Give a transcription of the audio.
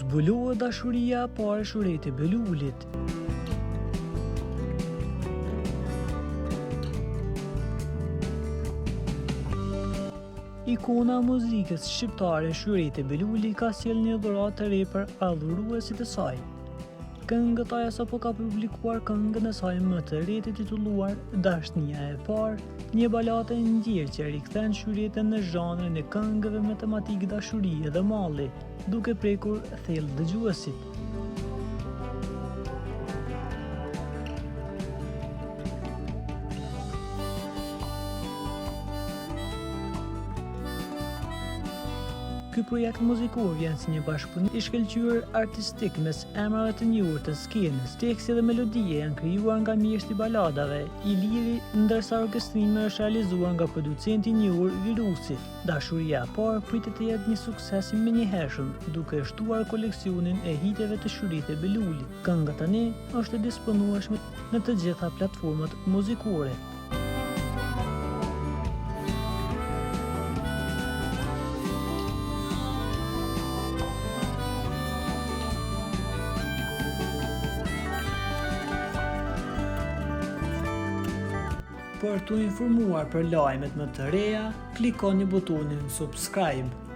zbulohet dashuria para shuret e Belulit. Ikona e muzikës shqiptare Shuret e Beluli ka sjellë një dhuratë të re për adhuruesit e saj. Këngëtarja sapo ka publikuar këngën e saj më të re të titulluar Dashnia e Parë, një baladë e ngjyrë që rikthen Shuretën në zhanrin e këngëve me tematikë dashurie dhe malli, duke prekur thellë dëgjuesit. Ky projekt muzikor vjen si një bashkëpunim i shkëlqyer artistik mes emrave të njohur të skenës. Teksti dhe melodia janë krijuar nga mjeshtri i baladave, Iliri, ndërsa orkestrimi është realizuar nga producenti i njohur Virusi. Dashuria e Parë pritet të jetë një sukses i menjëhershëm, duke shtuar koleksionin e hiteve të Shuret e Belulit. Kënga tani është e disponueshme në të gjitha platformat muzikore. Për t'u informuar për lajmet më të reja, klikoni butonin subscribe.